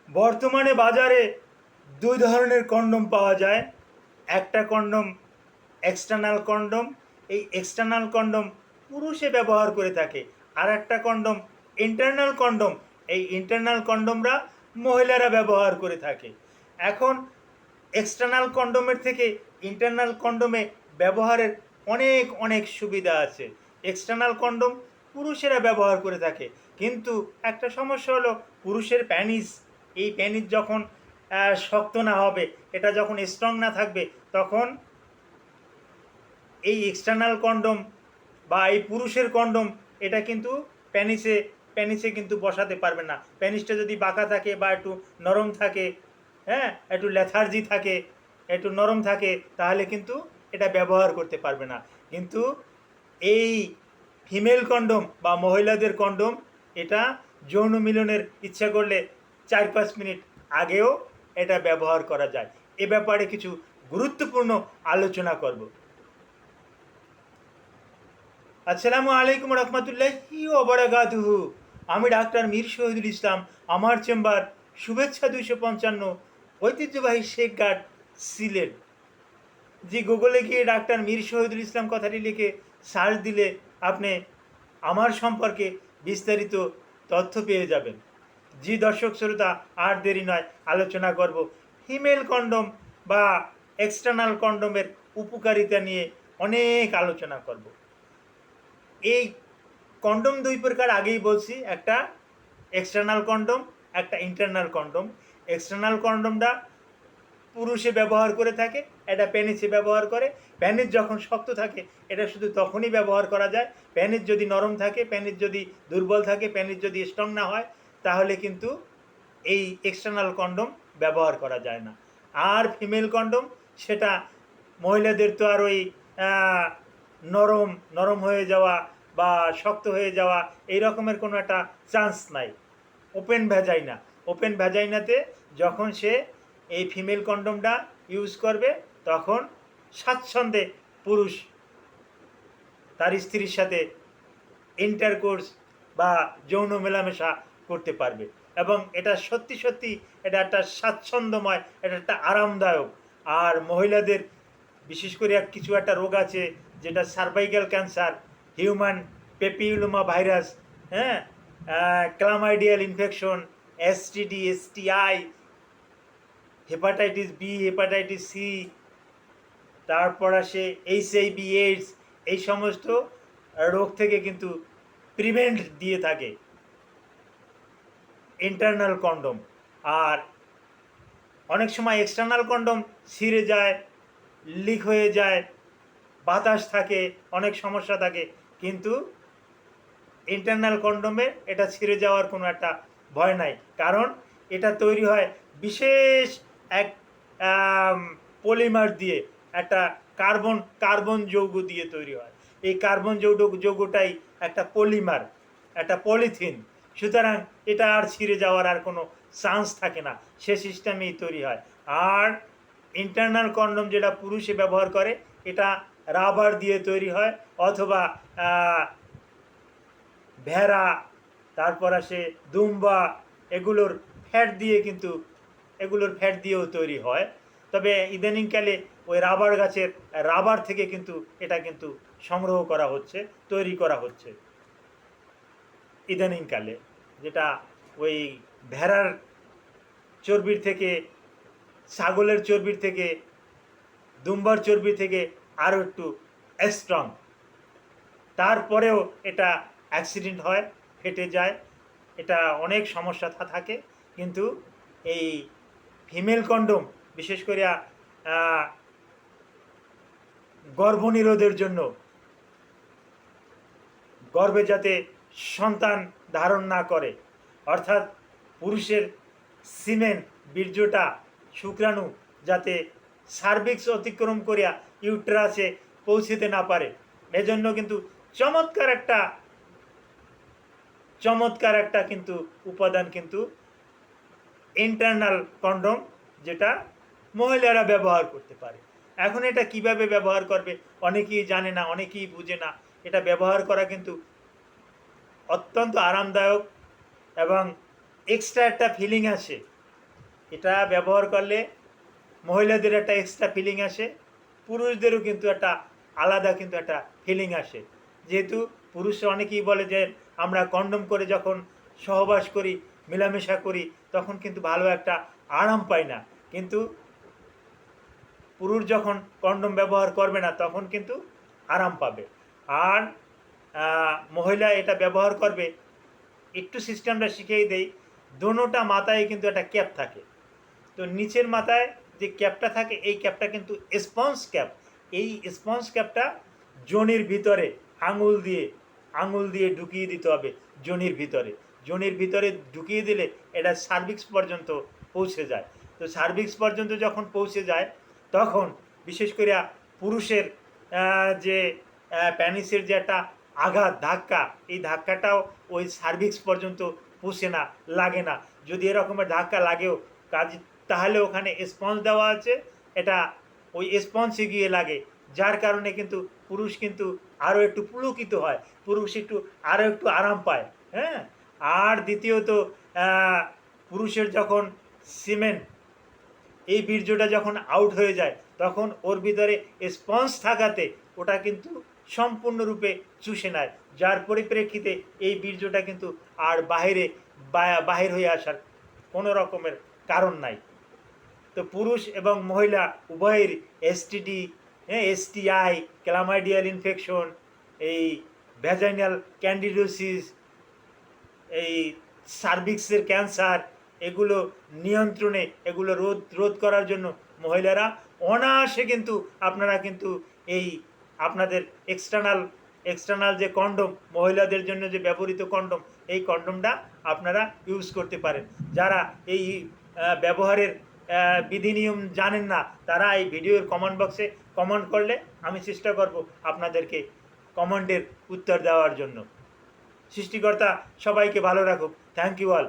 বর্তমানে বাজারে দুই ধরনের কন্ডম পাওয়া যায়। একটা কন্ডম এক্সটার্নাল কন্ডম, এই এক্সটার্নাল কন্ডম পুরুষে ব্যবহার করে থাকে। আর একটা কন্ডম ইন্টারনাল কন্ডম, এই ইন্টারনাল কন্ডমরা মহিলারা ব্যবহার করে থাকে। এখন এক্সটার্নাল কন্ডোমের থেকে ইন্টারনাল কন্ডোমে ব্যবহারের অনেক অনেক সুবিধা আছে। এক্সটার্নাল কন্ডোম পুরুষেরা ব্যবহার করে থাকে, কিন্তু একটা সমস্যা হলো পুরুষের প্যানিস, এই প্যানিস যখন শক্ত না হবে, এটা যখন স্ট্রং না থাকবে, তখন এই এক্সটার্নাল কন্ডোম বা এই পুরুষের কন্ডোম এটা কিন্তু প্যানিসে প্যানিসে কিন্তু বসাতে পারবে না। প্যানিসটা যদি বাঁকা থাকে বা একটু নরম থাকে, হ্যাঁ, একটু লেথার্জি থাকে, একটু নরম থাকে, তাহলে কিন্তু এটা ব্যবহার করতে পারবে না। কিন্তু এই ফিমেল কন্ডোম বা মহিলাদের কন্ডোম, এটা যৌন মিলনের ইচ্ছা করলে 4-5 মিনিট আগেও এটা ব্যবহার করা যায়। এ ব্যাপারে কিছু গুরুত্বপূর্ণ আলোচনা করব। আসসালামু আলাইকুম রহমতুল্লাহি ওয়া বারাকাতুহু। আমি ডাক্তার মীর শহীদুল ইসলাম। আমার চেম্বার শুভেচ্ছা 255, ঐতিহ্যবাহী শেখ ঘাট, সিলেট। যে গুগলে গিয়ে ডাক্তার মীর শহীদুল ইসলাম কথাটি লিখে সার্চ দিলে আপনি আমার সম্পর্কে বিস্তারিত তথ্য পেয়ে যাবেন। জি দর্শক শ্রোতা, আর দেরি নয়, আলোচনা করব ফিমেল কন্ডোম বা এক্সটার্নাল কন্ডোমের উপকারিতা নিয়ে অনেক আলোচনা করব। এই কন্ডোম দুই প্রকার, আগেই বলছি, একটা এক্সটার্নাল কন্ডোম, একটা ইন্টারনাল কন্ডোম। এক্সটার্নাল কন্ডোমটা পুরুষে ব্যবহার করে থাকে, এটা পেনিসে ব্যবহার করে। পেনিস যখন শক্ত থাকে, এটা শুধু তখনই ব্যবহার করা যায়। পেনিস যদি নরম থাকে, পেনিস যদি দুর্বল থাকে, পেনিস যদি স্ট্রং না হয়, তাহলে কিন্তু এই এক্সটার্নাল কন্ডোম ব্যবহার করা যায় না। আর ফিমেল কন্ডোম, সেটা মহিলাদের তো আর ওই নরম নরম হয়ে যাওয়া বা শক্ত হয়ে যাওয়া এই রকমের কোনো একটা চান্স নাই। ওপেন ভ্যাজাইনা, ওপেন ভ্যাজাইনাতে যখন সে এই ফিমেল কন্ডোমটা ইউজ করবে, তখন স্বাচ্ছন্দ্যে পুরুষ তার স্ত্রীর সাথে ইন্টারকোর্স বা যৌন মেলামেশা করতে পারবে। এবং এটা সত্যি সত্যি এটা একটা স্বাচ্ছন্দ্যময়, এটা একটা আরামদায়ক। আর মহিলাদের বিশেষ করে কিছু একটা রোগ আছে, যেটা cervical cancer, human papilloma virus, হ্যাঁ, chlamydial infection, STD, STI, hepatitis B, hepatitis C, তারপর আসে এইচআইভি এইডস, এই সমস্ত রোগ থেকে কিন্তু প্রিভেন্ট দিয়ে থাকে ইন্টারনাল কন্ডোম। আর অনেক সময় এক্সটার্নাল কন্ডোম ছিঁড়ে যায়, লিক হয়ে যায়, বাতাস থাকে, অনেক সমস্যা থাকে, কিন্তু ইন্টারনাল কন্ডোমে এটা ছিঁড়ে যাওয়ার কোনো একটা ভয় নাই। কারণ এটা তৈরি হয় বিশেষ এক পলিমার দিয়ে, একটা কার্বন কার্বন যৌগ দিয়ে তৈরি হয়। এই কার্বন যৌগটাই একটা পলিমার, একটা পলিথিন। সুতরাং এটা আর ছিঁড়ে যাওয়ার আর কোনো চান্স থাকে না, সে সিস্টেমেই তৈরি হয়। আর ইন্টারনাল কন্ডোম যেটা পুরুষে ব্যবহার করে, এটা রাবার দিয়ে তৈরি হয়, অথবা ভেড়া, তারপর আসে দুম্বা, এগুলোর ফ্যাট দিয়ে কিন্তু এগুলোর ফ্যাট দিয়েও তৈরি হয়। তবে ইদানিংকালে ওই রাবার গাছের রাবার থেকে কিন্তু এটা কিন্তু সংগ্রহ করা হচ্ছে, তৈরি করা হচ্ছে ইদানিংকালে, যেটা ওই ভেড়ার চর্বির থেকে, ছাগলের চর্বির থেকে, দুম্বার চর্বি থেকে আরও একটু স্ট্রং। তারপরেও এটা অ্যাক্সিডেন্ট হয়, ফেটে যায়, এটা অনেক সমস্যা থাকে। কিন্তু এই ফিমেল কন্ডোম বিশেষ করে গর্ভনিরোধের জন্য, গর্ভে যাতে সন্তান ধারণ না করে, অর্থাৎ পুরুষের সিমেন, বীর্যটা, শুক্রাণু যাতে সার্ভিক্স অতিক্রম করিয়া ইউট্রাসে পৌঁছতে না পারে, এজন্য কিন্তু চমৎকার একটা চমৎকার একটা কিন্তু উপাদান কিন্তু ইন্টারনাল কন্ডোম, যেটা মহিলারা ব্যবহার করতে পারে। এখন এটা কিভাবে ব্যবহার করবে অনেকেই জানে না, অনেকেই বুঝে না। এটা ব্যবহার করা কিন্তু অত্যন্ত আরামদায়ক এবং এক্সট্রা একটা ফিলিং আসে। এটা ব্যবহার করলে মহিলাদের একটা এক্সট্রা ফিলিং আসে, পুরুষদেরও কিন্তু একটা আলাদা কিন্তু একটা ফিলিং আসে। যেহেতু পুরুষরা অনেকেই বলে যে আমরা কন্ডম করে যখন সহবাস করি, মেলামেশা করি, তখন কিন্তু ভালো একটা আরাম পাই না। কিন্তু পুরুষ যখন কন্ডম ব্যবহার করবে না তখন কিন্তু আরাম পাবে। আর মহিলা এটা ব্যবহার করবে, একটু সিস্টেমটা শিখিয়ে দেই। দোনোটা মাথায় কিন্তু একটা ক্যাপ থাকে। তো নিচের মাথায় যে ক্যাপটা থাকে এই ক্যাপটা কিন্তু স্পঞ্জ ক্যাপ। এই স্পঞ্জ ক্যাপটা যোনির ভিতরে আঙুল দিয়ে ঢুকিয়ে দিতে হবে যোনির ভিতরে ঢুকিয়ে দিলে এটা সার্ভিক্স পর্যন্ত পৌঁছে যায়। তো সার্ভিক্স পর্যন্ত যখন পৌঁছে যায় তখন বিশেষ করে পুরুষের যে প্যানিসের যে একটা আঘাত ধাক্কা, এই ধাক্কাটাও ওই সার্ভিক্স পর্যন্ত পৌঁছে না, লাগে না। যদি এরকমের ধাক্কা লাগেও কাজ, তাহলে ওখানে স্পঞ্জ দেওয়া আছে, এটা ওই স্পঞ্জে গিয়ে লাগে, যার কারণে কিন্তু পুরুষ কিন্তু আরও একটু পুলকিত হয়, পুরুষ একটু আরও একটু আরাম পায়। হ্যাঁ, আর দ্বিতীয়ত পুরুষের যখন সিমেন্ট, এই বীর্যটা যখন আউট হয়ে যায় তখন ওর ভিতরে স্পঞ্জ থাকাতে ওটা কিন্তু সম্পূর্ণরূপে চুষে নেয়, যার পরিপ্রেক্ষিতে এই বীর্যটা কিন্তু আর বাহির হয়ে আসার কোনো রকমের কারণ নাই। তো পুরুষ এবং মহিলা উভয়ের এসটিডি, এসটিআই, ক্লামাইডিয়াল ইনফেকশন, এই ভ্যাজাইনাল ক্যান্ডিডিওসিস, এই সার্ভিক্সের ক্যান্সার, এগুলো নিয়ন্ত্রণে, এগুলো রোধ করার জন্য মহিলারা অনায়াসে কিন্তু আপনারা কিন্তু এই আপনাদের এক্সটার্নাল যে কন্ডম, মহিলাদের জন্য যে ব্যবহৃত কন্ডম, এই কন্ডমটা আপনারা ইউজ করতে পারেন। যারা এই ব্যবহারের বিধিনিয়ম জানেন না, তারা এই ভিডিওর কমেন্ট বক্সে কমেন্ট করলে আমি চেষ্টা করব আপনাদেরকে কমেন্টের উত্তর দেওয়ার জন্য। সৃষ্টিকর্তা সবাইকে ভালো রাখুক। Thank you all.